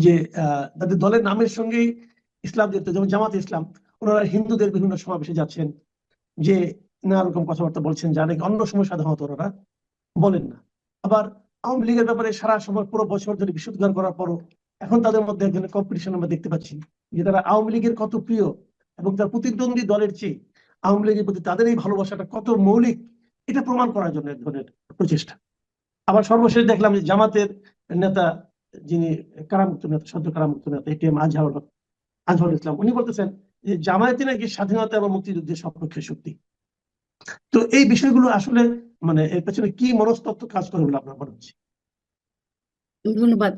যে তাদের দলের নামের সঙ্গেই ইসলাম যেতে, যেমন জামাত ইসলাম, ওনারা হিন্দুদের বিভিন্ন সমাবেশে যাচ্ছেন, যে নানা রকম কথাবার্তা বলছেন, যা নাকি অন্য সময় সাধারণত ওনারা বলেন না। আবার আওয়ামী লীগের ব্যাপারে সারা সময় পুরো বছর ধরে বিশুদ্ধার করার পরও এখন তাদের মধ্যে একজনের কম্পিটিশন আমরা দেখতে পাচ্ছি, যে তারা আওয়ামী লীগের কত প্রিয় এবং তার প্রতিদ্বন্দ্বী দলের চেয়ে আওয়ামী লীগের প্রতি তাদের এই ভালোবাসাটা কত মৌলিক, এটা প্রমাণ করার জন্য এক ধরনের প্রচেষ্টা। আবার সর্বশেষ দেখলাম যে জামাতের নেতা, যিনি কারামুক্ত নেতা, সদ্য কারামুক্ত নেতা এটিএম আজহারুল ইসলাম, উনি বলতেছেন যে জামায়াতি নাকি স্বাধীনতা এবং মুক্তিযুদ্ধের সপক্ষে শক্তি। তো এই বিষয়গুলো আসলে মানে এর পেছনে কি মনস্তত্ত্ব কাজ করে বলে আপনার মনে হচ্ছে? ধন্যবাদ।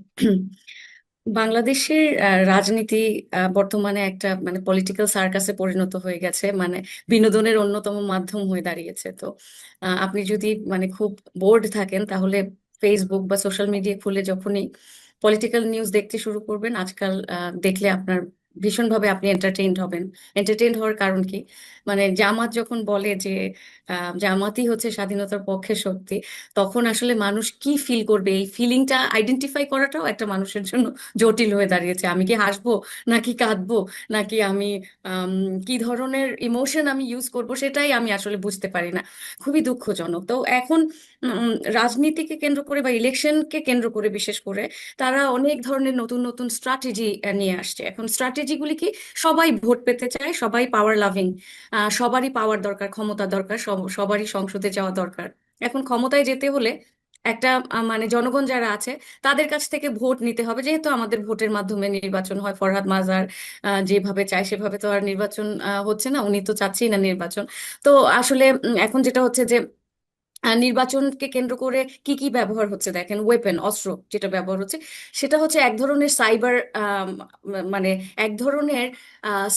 বাংলাদেশের রাজনীতি বর্তমানে একটা মানে পলিটিক্যাল সার্কাসে পরিণত হয়ে গেছে, মানে বিনোদনের অন্যতম মাধ্যম হয়ে দাঁড়িয়েছে। তো আপনি যদি মানে খুব বোর্ড থাকেন তাহলে ফেসবুক বা সোশ্যাল মিডিয়া খুলে যখনই পলিটিক্যাল নিউজ দেখতে শুরু করবেন আজকাল, দেখলে আপনার ভীষণভাবে আপনি এন্টারটেইনড হবেন। এন্টারটেইনড হওয়ার কারণ কি? মানে জামাত যখন বলে যে জামাতই হচ্ছে স্বাধীনতার পক্ষে শক্তি, তখন আসলে মানুষ কি ফিল করবে, এই ফিলিংটা আইডেন্টিফাই করাটাও একটা মানুষের জন্য জটিল হয়ে দাঁড়িয়েছে। আমি কি হাসবো নাকি কাঁদবো, নাকি আমি আম, কি ধরনের ইমোশন আমি ইউজ করব, সেটাই আমি আসলে বুঝতে পারি না। খুবই দুঃখজনক। তো এখন রাজনীতিকে কেন্দ্র করে বা ইলেকশনকে কেন্দ্র করে বিশেষ করে তারা অনেক ধরনের নতুন নতুন স্ট্র্যাটেজি নিয়ে আসছে। এখন স্ট্র্যাটেজিগুলি কি? সবাই ভোট পেতে চায়, সবাই পাওয়ার লাভিং, সবারই পাওয়ার দরকার, ক্ষমতা দরকার, সবারই সংসদে যাওয়া দরকার। এখন ক্ষমতায় যেতে হলে একটা মানে জনগণ যারা আছে তাদের কাছ থেকে ভোট নিতে হবে। যেহেতু আমাদের ভোটের মাধ্যমে নির্বাচন হয়, ফরহাদ মাজার যেভাবে চায় সেভাবে তো আর নির্বাচন হচ্ছে না, উনি তো চাচ্ছেই না নির্বাচন। তো আসলে এখন যেটা হচ্ছে যে নির্বাচনকে কেন্দ্র করে কি কি ব্যবহার হচ্ছে দেখেন। ওয়েপেন, অস্ত্র যেটা ব্যবহার হচ্ছে সেটা হচ্ছে এক ধরনের সাইবার, মানে এক ধরনের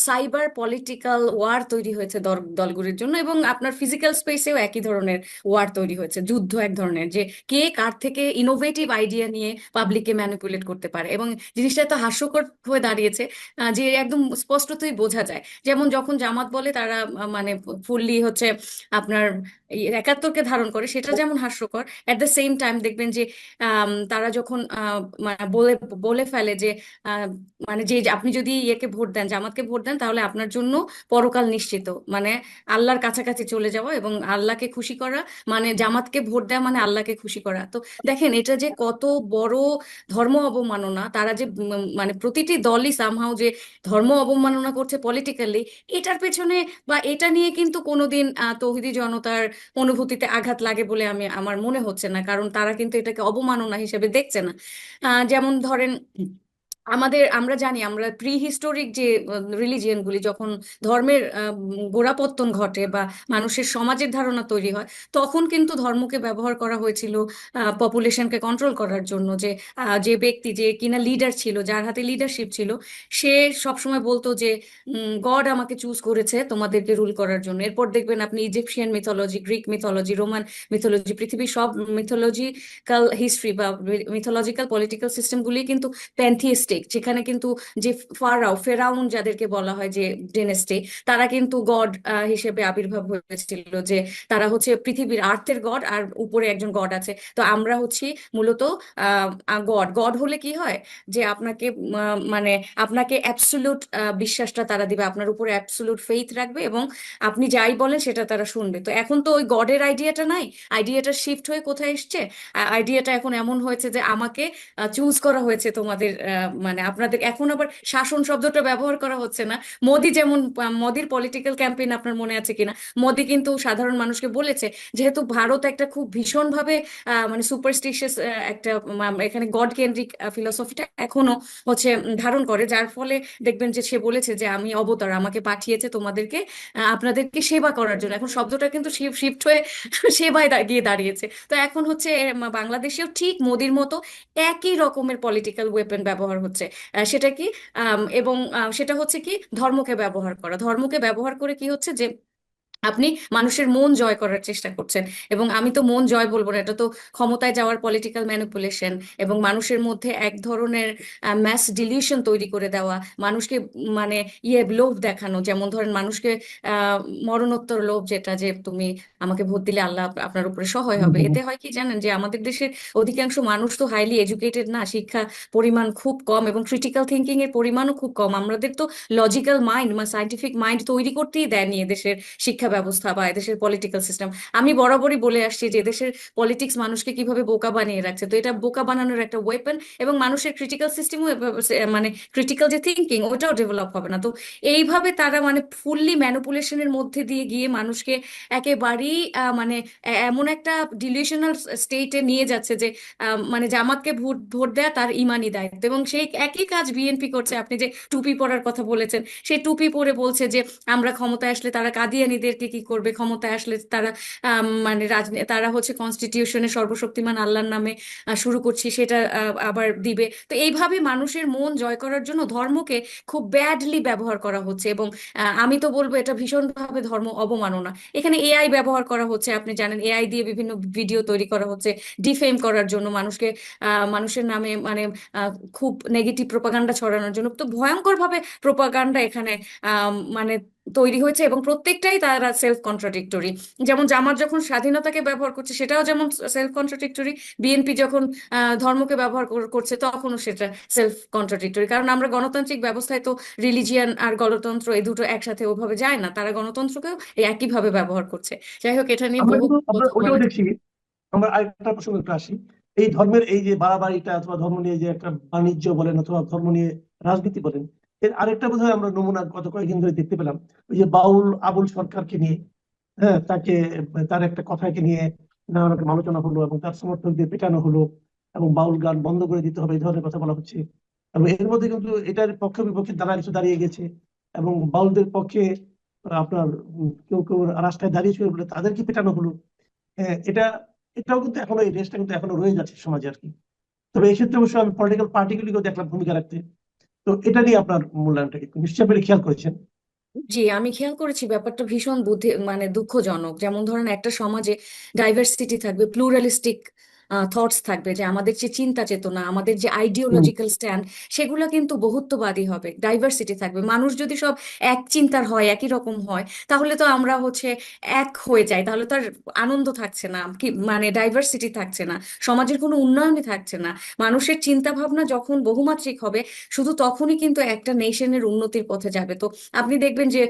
সাইবার পলিটিক্যাল ওয়ার তৈরি হয়েছে দলগুলির জন্য, এবং আপনার ফিজিক্যাল স্পেসেও একই ধরনের ওয়ার তৈরি হয়েছে, যুদ্ধ এক ধরনের, যে কে কার থেকে ইনোভেটিভ আইডিয়া নিয়ে পাবলিককে ম্যানিপুলেট করতে পারে। এবং জিনিসটা এত হাস্যকর হয়ে দাঁড়িয়েছে যে একদম স্পষ্টতই বোঝা যায়। যেমন যখন জামাত বলে তারা মানে ফুললি হচ্ছে আপনার এই ৭১কে ধারণ করে, সেটা যেমন হাস্যকর, এট দ্য সেম টাইম দেখবেন যে তারা যখন মানে বলে বলে ফেলে যে আহ, মানে যে যে আপনি যদি ইয়েকে ভোট দেন, জামাতকে ভোট দেন, তাহলে আপনার জন্য পরকাল নিশ্চিত, মানে আল্লাহর কাছাকাছি চলে যাওয়া এবং আল্লাহকে খুশি করা, মানে জামাতকে ভোট দেওয়া মানে আল্লাহকে খুশি করা। তো দেখেন এটা যে কত বড় ধর্ম অবমাননা। তারা যে মানে প্রতিটি দলই সামহাও যে ধর্ম অবমাননা করছে পলিটিক্যালি, এটার পেছনে বা এটা নিয়ে কিন্তু কোনোদিন তৌহিদি জনতার অনুভূতিতে আঘাত লাগে বলে আমার মনে হচ্ছে না, কারণ তারা কিন্তু এটাকে অবমাননা হিসেবে দেখছে না। যেমন ধরেন আমরা জানি, আমরা প্রি হিস্টোরিক যে রিলিজিয়ন গুলি, যখন ধর্মের গোড়াপত্তন ঘটে বা মানুষের সমাজের ধারণা তৈরি হয়, তখন কিন্তু ধর্মকে ব্যবহার করা হয়েছিল পপুলেশনকে কন্ট্রোল করার জন্য। যে যে ব্যক্তি যে কিনা লিডার ছিল, যার হাতে লিডারশিপ ছিল, সে সবসময় বলতো যে গড আমাকে চুজ করেছে তোমাদেরকে রুল করার জন্য। এরপর দেখবেন আপনি Egyptian mythology, Greek mythology, Roman mythology, পৃথিবীর সব মিথোলজিক্যাল হিস্ট্রি বা মিথোলজিক্যাল পলিটিক্যাল সিস্টেমগুলি কিন্তু প্যান্থিস্টিক, যেখানে কিন্তু যে ফেরাউন যাদেরকে বলা হয় যে ডেনেস্টি, তারা কিন্তু গড হিসেবে আবির্ভাব হয়েছিল, যে তারা হচ্ছে পৃথিবীর আর্থের গড আর উপরে একজন গড আছে। তো আমরা হচ্ছি মূলত গড। গড হলে কি হয় যে আপনাকে মানে আপনাকে অ্যাবসোলিউট বিশ্বাসটা তারা দিবে, আপনার উপরে অ্যাবসোলিউট ফেইথ রাখবে, এবং আপনি যাই বলেন সেটা তারা শুনবে। তো এখন তো ওই গডের আইডিয়াটা নাই, আইডিয়াটা শিফট হয়ে কোথায় এসছে? আইডিয়াটা এখন এমন হয়েছে যে আমাকে চুজ করা হয়েছে তোমাদের, মানে আপনাদের। এখন আবার শাসন শব্দটা ব্যবহার করা হচ্ছে না। মোদি যেমন, মোদির পলিটিক্যাল ক্যাম্পেইন আপনার মনে আছে কিনা, মোদি কিন্তু সাধারণ মানুষকে বলেছে, যেহেতু ভারত একটা খুব ভীষণভাবে মানে সুপারস্টিশিয়াস একটা এখানে গড কেন্দ্রিক ফিলোসফিটা এখনো হচ্ছে ধারণ করে, যার ফলে দেখবেন যে সে বলেছে যে আমি অবতার, আমাকে পাঠিয়েছে তোমাদেরকে আপনাদেরকে সেবা করার জন্য। এখন শব্দটা কিন্তু শিফট হয়ে সেবায় গিয়ে দাঁড়িয়েছে। তো এখন হচ্ছে বাংলাদেশেও ঠিক মোদির মতো একই রকমের পলিটিক্যাল ওয়েপন ব্যবহার হচ্ছে। সেটা কি? এবং সেটা হচ্ছে কি, ধর্মকে ব্যবহার করা। ধর্মকে ব্যবহার করে কি হচ্ছে যে আপনি মানুষের মন জয় করার চেষ্টা করছেন, এবং আমি তো মন জয় বলবো না, এটা তো ক্ষমতায় যাওয়ার পলিটিক্যাল ম্যানিপুলেশন, এবং মানুষের মধ্যে এক ধরনের ম্যাস ডিলিউশন তৈরি করে দেওয়া, মানুষকে মানে লোভ দেখানো, যেমন ধরেন মানুষকে আহ মরণোত্তর লোভ, যেটা যে তুমি আমাকে ভোট দিলে আল্লাহ আপনার উপরে সহায় হবে। এতে হয় কি জানেন, যে আমাদের দেশের অধিকাংশ মানুষ তো হাইলি এডুকেটেড না, শিক্ষা পরিমাণ খুব কম এবং ক্রিটিক্যাল থিঙ্কিং এর পরিমাণও খুব কম। আমাদের তো লজিক্যাল মাইন্ড বা সাইন্টিফিক মাইন্ড তৈরি করতেই দেয়নি এদেশের শিক্ষা ব্যবস্থা বা এদেশের পলিটিক্যাল সিস্টেম। আমি বরাবরই বলে আসছি যে দেশের পলিটিক্স মানুষকে কিভাবে বোকা বানিয়ে রাখছে, তো এটা বোকা বানানোর একটা ওয়েপন, এবং মানুষের ক্রিটিক্যাল সিস্টেমও মানে ক্রিটিক্যাল যে থিঙ্কিং ওটাও ডেভেলপ হবে না। তো এইভাবে তারা মানে ফুললি ম্যানিপুলেশনের মধ্যে দিয়ে গিয়ে মানুষকে একেবারেই মানে এমন একটা ডিলিউশনাল স্টেটে নিয়ে যাচ্ছে যে মানে জামাতকে ভোট ভোট দেয়া তার ইমানি দায়িত্ব, এবং সেই একই কাজ বিএনপি করছে। আপনি যে টুপি পরার কথা বলেছেন, সেই টুপি পরে বলছে যে আমরা ক্ষমতায় আসলে তারা কাদিয়ানীদেরকে কি করবে, ক্ষমতায় আসলে তারা মানে তারা হচ্ছে কনস্টিটিউশনের সর্বশক্তিমান আল্লাহর নামে শুরু করছি সেটা আবার দিবে। তো এইভাবে মানুষের মন জয় করার জন্য ধর্মকে খুব ব্যাডলি ব্যবহার করা হচ্ছে, এবং আমি তো বলবো এটা ভীষণভাবে ধর্ম অবমাননা। এখানে এআই ব্যবহার করা হচ্ছে, আপনি জানেন এআই দিয়ে বিভিন্ন ভিডিও তৈরি করা হচ্ছে ডিফেম করার জন্য, মানুষকে মানুষের নামে মানে খুব নেগেটিভ প্রোপাগান্ডা ছড়ানোর জন্য। তো ভয়ঙ্কর ভাবে প্রোপাগান্ডা এখানে মানে তৈরি হয়েছে, এবং প্রত্যেকটাই তারা সেলফ কন্ট্রাডিক্টরি। যেমন জামাত যখন স্বাধীনতাকে ব্যবহার করছে সেটাও যেমন সেলফ কন্ট্রাডিক্টরি, বিএনপি যখন ধর্মকে ব্যবহার করছে তখনও সেটা সেলফ কন্ট্রাডিক্টরি। কারণ আমরা গণতান্ত্রিক ব্যবস্থায় তো রিলিজিয়ান আর গণতন্ত্র এই দুটো একসাথে ওভাবে যায় না, তারা গণতন্ত্রকেও এই একইভাবে ব্যবহার করছে। যাই হোক, এটা নিয়ে আমরা বহু কিন্তু আমরা কথা ওইটাও বলা যায়। দেখছি। আমরা আরেকটা প্রসঙ্গে একটু আসি। এই ধর্মের এই যে বাড়াবাড়িটা অথবা ধর্ম নিয়ে যে একটা বাণিজ্য বলেন অথবা ধর্ম নিয়ে রাজনীতি বলেন, এর আরেকটা বোধহয় আমরা নমুনা গত কয়েকদিন ধরে দেখতে পেলাম। ওই যে বাউল আবুল সরকারকে নিয়ে, হ্যাঁ, তাকে তার একটা কথাকে নিয়ে নানা রকম আলোচনা হলো এবং তার সমর্থকদের পেটানো হলো এবং বাউল গান বন্ধ করে দিতে হবে এই ধরনের কথা বলা হচ্ছে। এবং এর মধ্যে কিন্তু এটার পক্ষে বিপক্ষে দাঁড়া কিছু দাঁড়িয়ে গেছে এবং বাউলদের পক্ষে আপনার কেউ কেউ রাস্তায় দাঁড়িয়েছিল বলে তাদেরকে পেটানো হলো। হ্যাঁ, এটাও কিন্তু এখনো এই রেসটা কিন্তু এখনো রয়ে যাচ্ছে সমাজে আর কি। তবে এই ক্ষেত্রে অবশ্যই আমি পলিটিক্যাল পার্টিগুলিকেও দেখলাম ভূমিকা রাখতে। তো এটা নিয়ে আপনার মূল্যায়নটা কি নিশ্চয়ই আপনি খেয়াল করেছেন? জি, আমি খেয়াল করেছি ব্যাপারটা ভীষণ বুদ্ধি মানে দুঃখজনক। যেমন ধরেন একটা সমাজে ডাইভার্সিটি থাকবে, প্লুরালিস্টিক থটস থাকবে, যে আমাদের যে চিন্তা চেতনা, আমাদের যে হুম। আইডিওলজিক্যাল স্ট্যান্ড, সেগুলো কিন্তু বহুত্ববাদী হবে। ডাইভার্সিটি থাকবে, মানুষ যদি সব এক চিন্তার হয়, একই রকম হয়, তাহলে তো আমরা হচ্ছে এক হয়ে যাই, তাহলে তো আর আনন্দ থাকছে না, কি মানে ডাইভার্সিটি থাকছে না, সমাজের কোনো উন্নয়নই থাকছে না। মানুষের চিন্তা ভাবনা যখন বহুমাত্রিক হবে, শুধু তখনই কিন্তু একটা নেশনের উন্নতির পথে যাবে। তো আপনি দেখবেন যে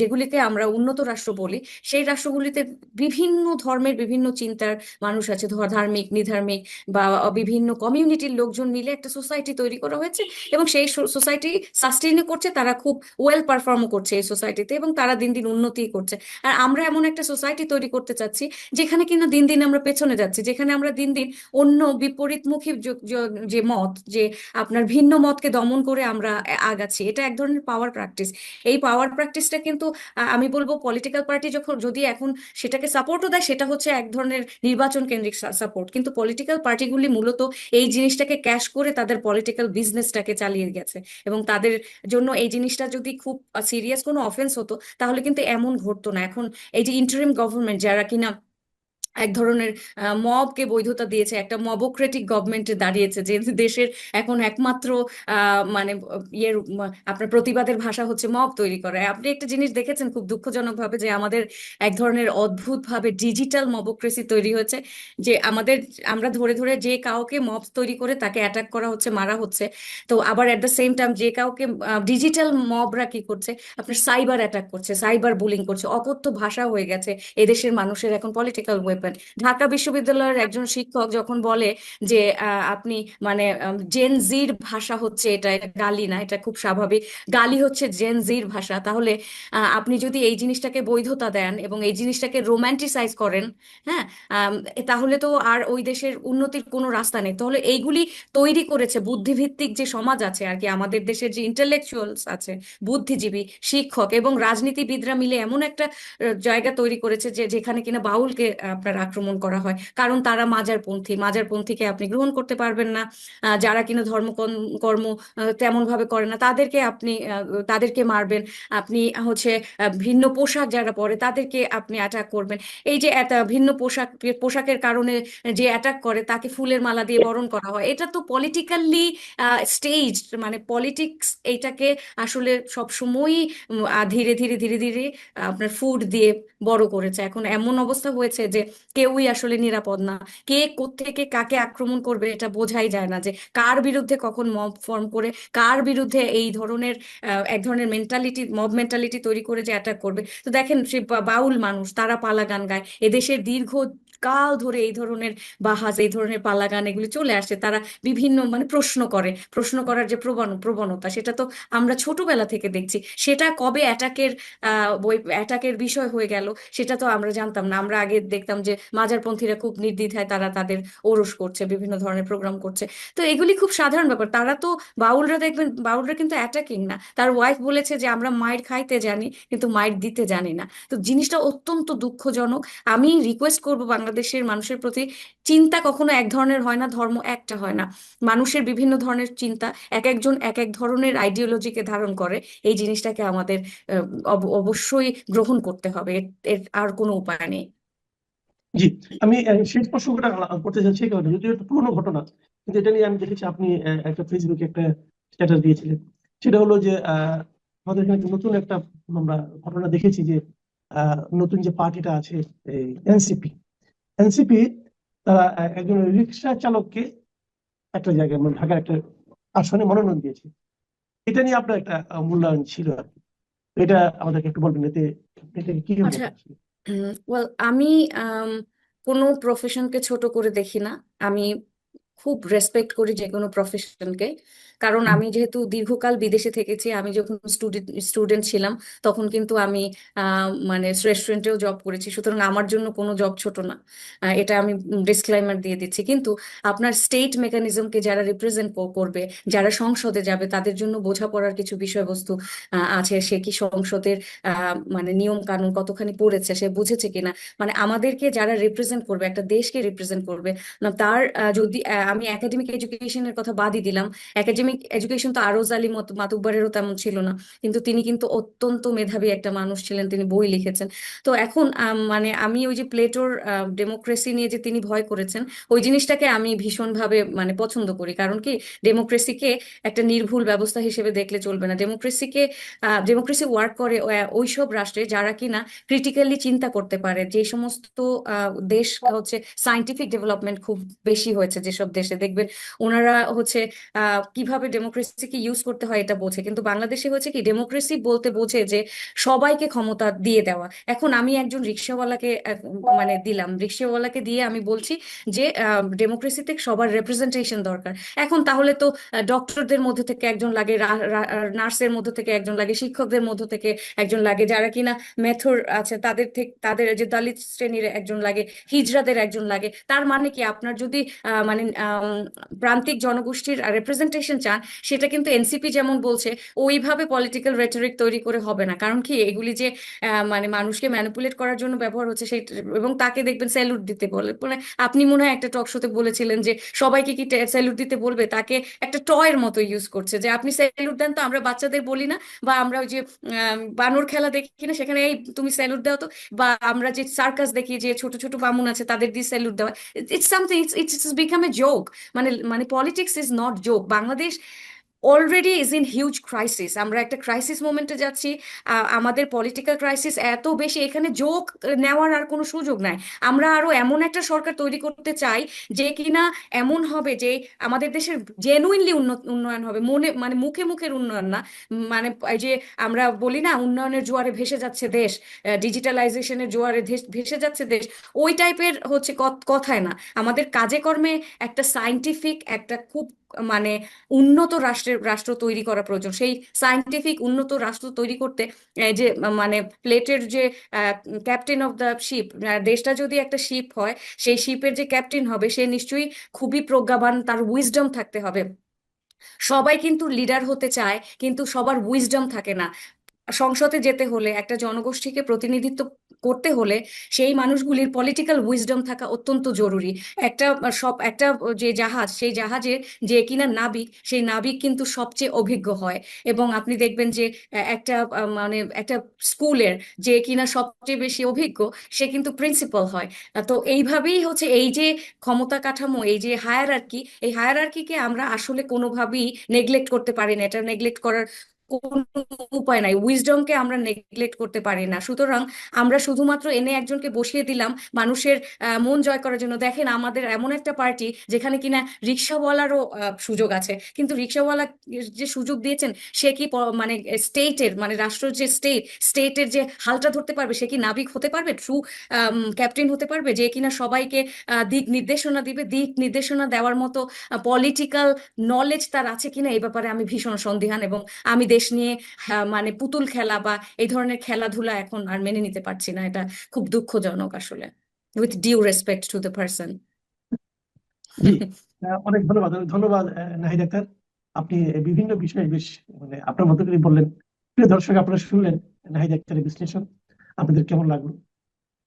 যেগুলিকে আমরা উন্নত রাষ্ট্র বলি, সেই রাষ্ট্রগুলিতে বিভিন্ন ধর্মের বিভিন্ন চিন্তার মানুষ আছে, ধার্মিক, নিধার্মিক বা বিভিন্ন কমিউনিটির লোকজন মিলে একটা সোসাইটি তৈরি করা হয়েছে, এবং সেই সোসাইটি সাস্টেইন করছে, তারা খুব ওয়েল পারফর্ম করছে এই সোসাইটিতে, এবং তারা দিন দিন উন্নতি করছে। আর আমরা এমন একটা সোসাইটি তৈরি করতে চাচ্ছি যেখানে কিনা দিন দিন আমরা পেছনে যাচ্ছি, যেখানে আমরা দিন দিন অন্য বিপরীতমুখী যে মত, যে আপনার ভিন্ন মতকে দমন করে আমরা আগাচ্ছি। এটা এক ধরনের পাওয়ার প্র্যাকটিস। এই পাওয়ার প্র্যাকটিসটা কিন্তু আমি বলবো পলিটিক্যাল পার্টি যখন যদি এখন সেটাকে সাপোর্টও দেয়, সেটা হচ্ছে এক ধরনের নির্বাচন কেন্দ্রিক সাপোর্ট, কিন্তু পলিটিক্যাল পার্টিগুলি মূলত এই জিনিসটাকে ক্যাশ করে তাদের পলিটিক্যাল বিজনেসটাকে চালিয়ে গেছে। এবং তাদের জন্য এই জিনিসটা যদি খুব সিরিয়াস কোনো অফেন্স হতো, তাহলে কিন্তু এমন ঘটতো না। এখন এই যে ইন্টারিম গভর্নমেন্ট, যারা কিনা এক ধরনের মবকে বৈধতা দিয়েছে, একটা মবোক্রেটিক গভর্নমেন্টে দাঁড়িয়েছে, যে দেশের এখন একমাত্র মানে আপনার প্রতিবাদের ভাষা হচ্ছে মব তৈরি করা। আপনি একটা জিনিস দেখেছেন খুব দুঃখজনক ভাবে, যে আমাদের এক ধরনের অদ্ভুত ভাবে ডিজিটাল মবোক্রেসি তৈরি হয়েছে, যে আমরা ধরে ধরে যে কাউকে মব তৈরি করে তাকে অ্যাটাক করা হচ্ছে, মারা হচ্ছে। তো আবার এট দ্য সেম টাইম যে কাউকে ডিজিটাল মবরা কি করছে, আপনার সাইবার অ্যাটাক করছে, সাইবার বুলিং করছে। অকথ্য ভাষা হয়ে গেছে এদেশের মানুষের এখন পলিটিক্যাল ওয়েপন। ঢাকা বিশ্ববিদ্যালয়ের একজন শিক্ষক যখন বলে যে আপনি মানে জেন জির ভাষা হচ্ছে এটা, এটা গালি না, এটা খুব স্বাভাবিক, গালি হচ্ছে জেন জির ভাষা, তাহলে আপনি যদি এই জিনিসটাকে বৈধতা দেন এবং এই জিনিসটাকে রোম্যান্টিসাইজ করেন, হ্যাঁ, তাহলে তো আর ওই দেশের উন্নতির কোনো রাস্তা নেই। তাহলে এইগুলি তৈরি করেছে বুদ্ধিভিত্তিক যে সমাজ আছে আর কি, আমাদের দেশের যে ইন্টেলেকচুয়ালস আছে, বুদ্ধিজীবী, শিক্ষক এবং রাজনীতিবিদরা মিলে এমন একটা জায়গা তৈরি করেছে যে যেখানে কিনা বাউলকে আপনার সরকার আক্রমণ করা হয়, কারণ তারা মাজারপন্থীকে আপনি গ্রহণ করতে পারবেন না। যারা কিনা কর্ম তেমন ভাবে করে না তাদেরকে আপনি তাদেরকে মারবেন। আপনি হচ্ছে ভিন্ন পোশাক যারা পরে তাদেরকে আপনি অ্যাটাক করবেন। এই যে ভিন্ন পোশাকের কারণে যে অ্যাটাক করে তাকে ফুলের মালা দিয়ে বরণ করা হয়, এটা তো পলিটিক্যালি স্টেজ, মানে পলিটিক্স এইটাকে আসলে সব সময়ই ধীরে ধীরে ধীরে ধীরে আপনার ফুড দিয়ে বড় করেছে। এখন এমন অবস্থা হয়েছে যে কেউই আসলে নিরাপদ না। কে কোত্থেকে কাকে আক্রমণ করবে এটা বোঝাই যায় না, যে কার বিরুদ্ধে কখন মব ফর্ম করে কার বিরুদ্ধে এই ধরনের এক ধরনের মব মেন্টালিটি তৈরি করে যে অ্যাটাক করবে। তো দেখেন সে বাউল মানুষ, তারা পালা গান গায়, এদেশের দীর্ঘ কাল ধরে এই ধরনের বাহাজ, এই ধরনের পালা গান এগুলি চলে আসছে। তারা বিভিন্ন মানে প্রশ্ন করার যে প্রবণতা, সেটা তো আমরা ছোটবেলা থেকে দেখছি। সেটা কবে অ্যাটাকের বিষয় হয়ে গেল সেটা তো আমরা জানতাম না। আমরা আগে দেখতাম যে মাজারপন্থীরা খুব নির্দ্বিধায় তারা তাদের ওরস করছে, বিভিন্ন ধরনের প্রোগ্রাম করছে। তো এগুলি খুব সাধারণ ব্যাপার। তারা তো বাউলরা দেখবেন, বাউলরা কিন্তু অ্যাটাকিং না। তার ওয়াইফ বলেছে যে আমরা মায়ের খাইতে জানি কিন্তু মায়ের দিতে জানি না। তো জিনিসটা অত্যন্ত দুঃখজনক। আমি রিকোয়েস্ট করব বাংলাদেশের মানুষের প্রতি, চিন্তা কখনো এক ধরনের হয় না, ধর্ম একটা হয় না। মানুষের বিভিন্ন ধরনের চিন্তা, এক একজন এক এক ধরনের আইডিওলজিকে ধারণ করে। এই জিনিসটাকে আমাদের অবশ্যই গ্রহণ করতে হবে, এর এর আর কোনো উপায় নেই। জি, আমি শেষ প্রসঙ্গটা করতে চাচ্ছি, কারণ যদিও একটা পুরোনো ঘটনা, কিন্তু এটা নিয়ে আমি দেখেছি আপনি একটা ফেসবুকে একটা স্ট্যাটাস দিয়েছিলেন। সেটা হলো যে আমাদের এখানে নতুন একটা আমরা ঘটনা দেখেছি যে নতুন যে পার্টিটা আছে, এনসিপি, তারা একজন রিক্সা চালককে একটা জায়গায়, মানে ঢাকার একটা আসনে মনোনয়ন দিয়েছে। এটা নিয়ে আপনার একটা মূল্যায়ন ছিল আর কি। তো এটা আমাদেরকে একটু বলবেন, এতে এটাকে কি আচ্ছা, বলবেন আসলে? ওয়েল আমি আম, কোনো প্রফেশনকে ছোট করে দেখি না। আমি খুব রেসপেক্ট করি যে কোনো প্রফেশনকে। কারণ হুম, আমি যেহেতু দীর্ঘকাল বিদেশে থেকেছি, আমি যখন স্টুডেন্ট ছিলাম তখন কিন্তু আমি মানে রেস্টুরেন্টেও জব করেছি, সুতরাং আমার জন্য কোনো জব ছোট না। এটা আমি ডিসক্লাইমার দিয়ে দিচ্ছি। কিন্তু আপনার স্টেট মেকানিজমকে যারা রিপ্রেজেন্ট করবে, যারা সংসদে যাবে, তাদের জন্য বোঝাপড়ার কিছু বিষয়বস্তু আছে। সে কি সংসদের মানে নিয়ম কানুন কতখানি পড়েছে, সে বুঝেছে কিনা, মানে আমাদেরকে যারা রিপ্রেজেন্ট করবে, একটা দেশকে রিপ্রেজেন্ট করবে না, তার যদি আমি একাডেমিক এডুকেশনের কথা বাদই দিলাম, একাডেমিক এডুকেশন তো আরজ আলী মাতুব্বরেরও তেমন ছিল না, কিন্তু তিনি কিন্তু অত্যন্ত মেধাবী একটা মানুষ ছিলেন, তিনি বই লিখেছেন। তো এখন মানে আমি ওই যে প্লেটোর ডেমোক্রেসি নিয়ে যে তিনি ভয় করেছেন, ওই জিনিসটাকে আমি ভীষণভাবে মানে পছন্দ করি। কারণ কি, ডেমোক্রেসিকে একটা নির্ভুল ব্যবস্থা হিসেবে দেখলে চলবে না। ডেমোক্রেসি ওয়ার্ক করে ওইসব রাষ্ট্রে যারা কিনা ক্রিটিক্যালি চিন্তা করতে পারে। যে সমস্ত দেশ হচ্ছে সায়েন্টিফিক ডেভেলপমেন্ট খুব বেশি হয়েছে, যেসব দেশে দেখবেন ওনারা হচ্ছে কিভাবে ডেমোক্রেসিকে ইউজ করতে হয় এটা বোঝে। কিন্তু বাংলাদেশে হচ্ছে কি, ডেমোক্রেসি বলতে বোঝে যে সবাইকে ক্ষমতা দিয়ে দেওয়া। এখন আমি একজন রিক্সাওয়ালাকে মানে রিক্সাওয়ালাকে দিয়ে আমি বলছি যে ডেমোক্রেসিতে সবার রেপ্রেজেন্টেশন দরকার। এখন তাহলে তো ডক্টরদের মধ্যে থেকে একজন লাগে, নার্সের মধ্যে থেকে একজন লাগে, শিক্ষকদের মধ্যে থেকে একজন লাগে, যারা কিনা মেথর আছে তাদের থেকে, তাদের যে দলিত শ্রেণীর একজন লাগে, হিজড়াদের একজন লাগে। তার মানে কি, আপনার যদি মানে প্রান্তিক জনগোষ্ঠীর রেপ্রেজেন্টেশন চান, সেটা কিন্তু এনসিপি যেমন বলছে ওইভাবে পলিটিক্যাল রেটরিক তৈরি করে হবে না। কারণ কি, এগুলি যে মানে মানুষকে ম্যানিপুলেট করার জন্য ব্যবহার হচ্ছে সেই, এবং তাকে দেখবেন স্যালুট দিতে বলে। মানে আপনি মনে হয় একটা টক শোতে বলেছিলেন যে সবাইকে কি স্যালুট দিতে বলবে, তাকে একটা টয়ের মতো ইউজ করছে, যে আপনি স্যালুট দেন তো, আমরা বাচ্চাদের বলি না, বা আমরা ওই যে বানর খেলা দেখি না, সেখানে এই তুমি স্যালুট দাও তো, বা আমরা যে সার্কাস দেখি যে ছোট ছোট বামুন আছে তাদের দিয়ে স্যালুট দেওয়া, it's something, it's become a joke. মানে politics is not joke. Bangladesh already is in huge crisis, আমরা একটা ক্রাইসিস মোমেন্টে যাচ্ছি। আমাদের পলিটিক্যাল ক্রাইসিস এত বেশি, এখানে জোক নেওয়ার আর কোনো সুযোগ নাই। আমরা আরো এমন একটা সরকার তৈরি করতে চাই যে কিনা এমন হবে যে আমাদের দেশের জেনুইনলি উন্নয়ন হবে, মানে মুখে মুখের উন্নয়ন না। মানে এই যে আমরা বলি না, উন্নয়নের জোয়ারে ভেসে যাচ্ছে দেশ, ডিজিটালাইজেশনের জোয়ারে ভেসে যাচ্ছে দেশ, ওই টাইপের হচ্ছে কথায় না, আমাদের কাজে কর্মে একটা সায়েন্টিফিক, একটা খুব মানে উন্নত রাষ্ট্র তৈরি করা প্রয়োজন। সেই সায়েন্টিফিক উন্নত রাষ্ট্র তৈরি করতে যে মানে প্লেটের যে ক্যাপ্টেন অফ দ্য শিপ, দেশটা যদি একটা শিপ হয়, সেই শিপের যে ক্যাপ্টেন হবে সে নিশ্চয়ই খুবই প্রজ্ঞাবান, তার উইজডম থাকতে হবে। সবাই কিন্তু লিডার হতে চায়, কিন্তু সবার উইজডম থাকে না। সংসদে যেতে হলে, একটা জনগোষ্ঠীকে প্রতিনিধিত্ব করতে হলে সেই মানুষগুলির পলিটিক্যাল উইজডম থাকা অত্যন্ত জরুরি। একটা যে জাহাজ, সেই জাহাজের যে কিনা নাবিক, সেই নাবিক কিন্তু সবচেয়ে অভিজ্ঞ হয়। এবং আপনি দেখবেন যে মানে একটা স্কুলের যে কিনা সবচেয়ে বেশি অভিজ্ঞ, সে কিন্তু প্রিন্সিপাল হয়। তো এইভাবেই হচ্ছে এই যে ক্ষমতা কাঠামো, এই যে হায়ারার্কি, এই হায়ারার্কিকে আমরা আসলে কোনোভাবেই নেগলেক্ট করতে পারি না। এটা নেগলেক্ট করার কোনো উপায় নাই, উইজডমকে আমরা নেগলেক্ট করতে পারি না। সুতরাং আমরা শুধুমাত্র এনে একজনকে বসিয়ে দিলাম মানুষের মন জয় করার জন্য। দেখেন আমাদের এমন একটা পার্টি যেখানে কিনা রিক্সাওয়ালারও সুযোগ আছে, কিন্তু রিক্সাওয়ালা যে সুযোগ দিয়েছেন, সে কি মানে স্টেটের, মানে রাষ্ট্র যে স্টেটের যে হালটা ধরতে পারবে? সে কি নাবিক হতে পারবে, ট্রু ক্যাপ্টেন হতে পারবে, যে কিনা সবাইকে দিক নির্দেশনা দিবে? দিক নির্দেশনা দেওয়ার মতো পলিটিক্যাল নলেজ তার আছে কিনা, এই ব্যাপারে আমি ভীষণ সন্দিহান। এবং আমি দেশ নিয়ে মানে পুতুল খেলা বা এই ধরনের খেলাধুলা এখন আর মেনে নিতে পারছি না। এটা খুব দুঃখজনক আসলে, with due respect to the person. জি, অনেক ধন্যবাদ। ধন্যবাদ নাহিদ আক্তার। আপনি বিভিন্ন বিষয়ে বেশ মানে আপনার মতো করে বললেন। প্রিয় দর্শক, আপনারা শুনলেন নাহিদ আক্তারের বিশ্লেষণ। আপনাদের কেমন লাগলো?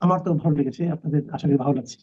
আমার তো ভালো লেগেছে, আপনাদের আশা করি ভালো লাগছে।